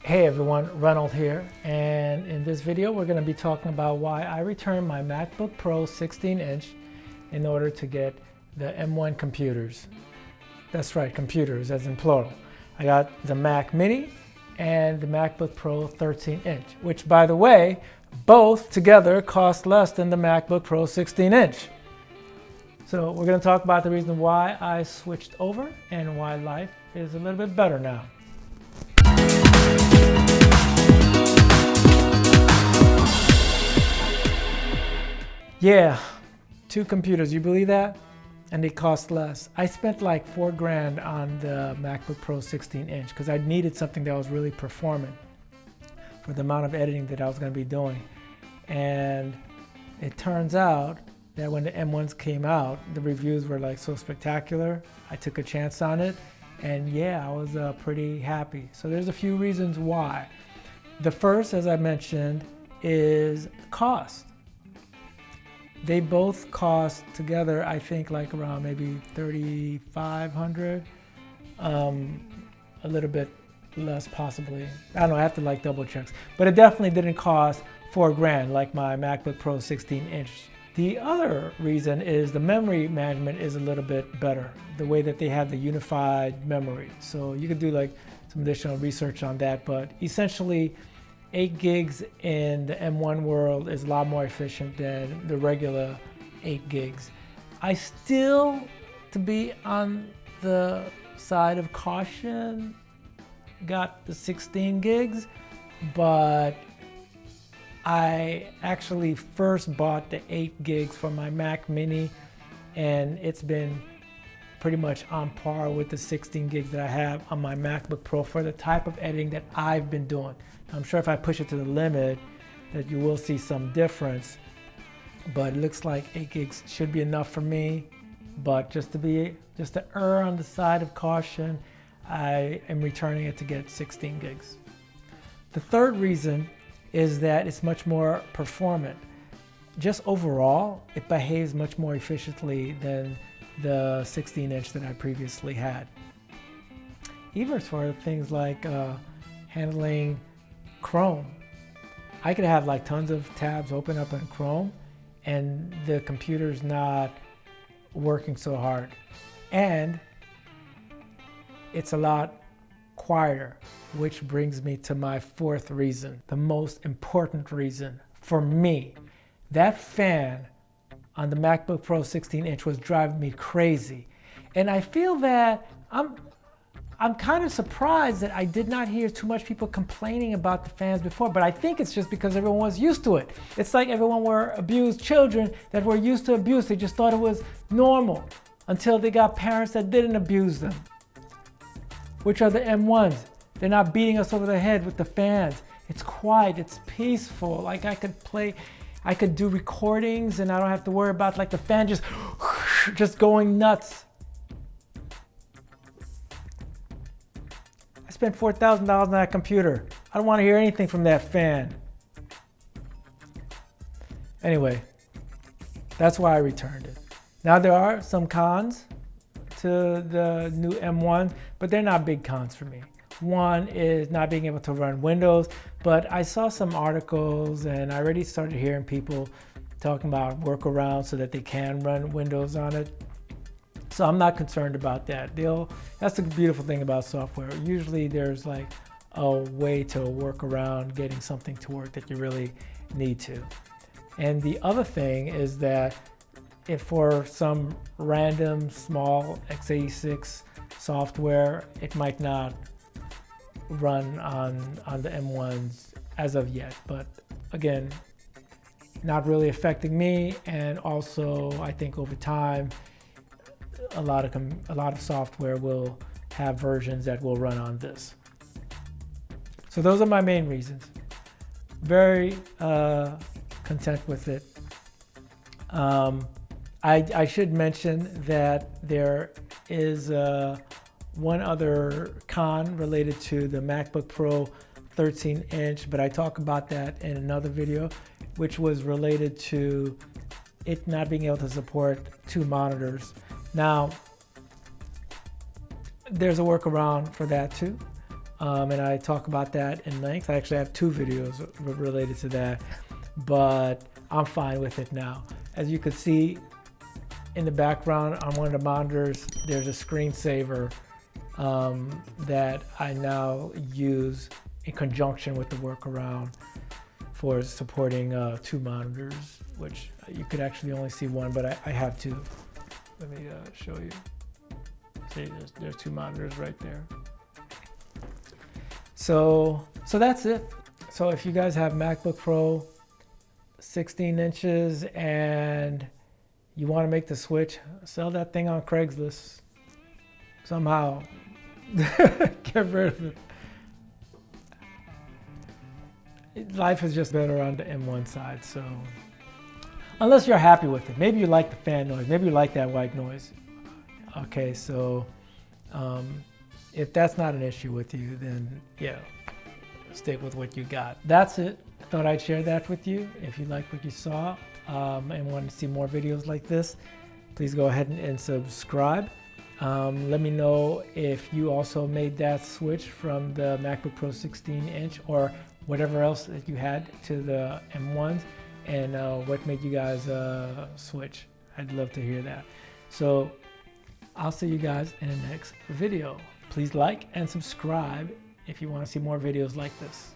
Hey everyone, Ronald here, and in this video we're going to be talking about why I returned my MacBook Pro 16-inch in order to get the M1 computers. That's right, computers as in plural. I got the Mac Mini and the MacBook Pro 13-inch, which by the way, both together cost less than the MacBook Pro 16-inch. So we're going to talk about the reason why I switched over and why life is a little bit better now. Yeah, two computers, you believe that? And they cost less. I spent like $4,000 on the MacBook Pro 16-inch because I needed something that was really performant for the amount of editing that I was going to be doing. And it turns out that when the M1s came out, the reviews were like so spectacular. I took a chance on it, and yeah, I was pretty happy. So there's a few reasons why. The first, as I mentioned, is cost. They both cost together, I think, like around maybe $3,500, a little bit less possibly. I don't know, I have to like double check. But it definitely didn't cost $4,000 like my MacBook Pro 16-inch. The other reason is the memory management is a little bit better, the way that they have the unified memory. So you could do like some additional research on that, but essentially 8 gigs in the M1 world is a lot more efficient than the regular 8 gigs. I still, to be on the side of caution, got the 16 gigs, but I actually first bought the 8 gigs for my Mac Mini, and it's been pretty much on par with the 16 gigs that I have on my MacBook Pro for the type of editing that I've been doing. I'm sure if I push it to the limit that you will see some difference, but it looks like 8 gigs should be enough for me. But just to err on the side of caution, I am returning it to get 16 gigs. The third reason is that it's much more performant. Just overall, it behaves much more efficiently than the 16-inch that I previously had. Even for things like handling Chrome. I could have like tons of tabs open up in Chrome and the computer's not working so hard. And it's a lot quieter, which brings me to my fourth reason, the most important reason for me. That fan on the MacBook Pro 16-inch was driving me crazy. And I feel that I'm kind of surprised that I did not hear too much people complaining about the fans before, but I think it's just because everyone was used to it. It's like everyone were abused children that were used to abuse. They just thought it was normal until they got parents that didn't abuse them, which are the M1s. They're not beating us over the head with the fans. It's quiet, it's peaceful. Like I could do recordings and I don't have to worry about like the fan just going nuts. I spent $4,000 on that computer. I don't want to hear anything from that fan. Anyway, that's why I returned it. Now there are some cons to the new M1, but they're not big cons for me. One is not being able to run Windows, but I saw some articles and I already started hearing people talking about workarounds so that they can run Windows on it. So I'm not concerned about that. That's the beautiful thing about software. Usually there's like a way to work around getting something to work that you really need to. And the other thing is that if for some random small x86 software, it might not run on the M1s as of yet. But again, not really affecting me. And also I think over time, a lot of software will have versions that will run on this. So those are my main reasons. Very content with it. I should mention that there is one other con related to the MacBook Pro 13-inch, but I talk about that in another video, which was related to it not being able to support 2 monitors. Now, there's a workaround for that too. and I talk about that in length. I actually have 2 videos related to that, but I'm fine with it now. As you can see in the background on one of the monitors, there's a screensaver that I now use in conjunction with the workaround for supporting 2 monitors, which you could actually only see one, but I have 2. Let me show you. See, there's 2 monitors right there. So that's it. So if you guys have MacBook Pro 16 inches and you want to make the switch, sell that thing on Craigslist somehow. Get rid of it. Life is just better on the M1 side. So unless you're happy with it, maybe you like the fan noise, maybe you like that white noise. Okay, so if that's not an issue with you, then yeah, stick with what you got. That's it. I thought I'd share that with you. If you liked what you saw and want to see more videos like this, please go ahead and subscribe. Let me know if you also made that switch from the MacBook Pro 16 inch or whatever else that you had to the M1s, and what made you guys switch. I'd love to hear that. So I'll see you guys in the next video. Please like and subscribe if you want to see more videos like this.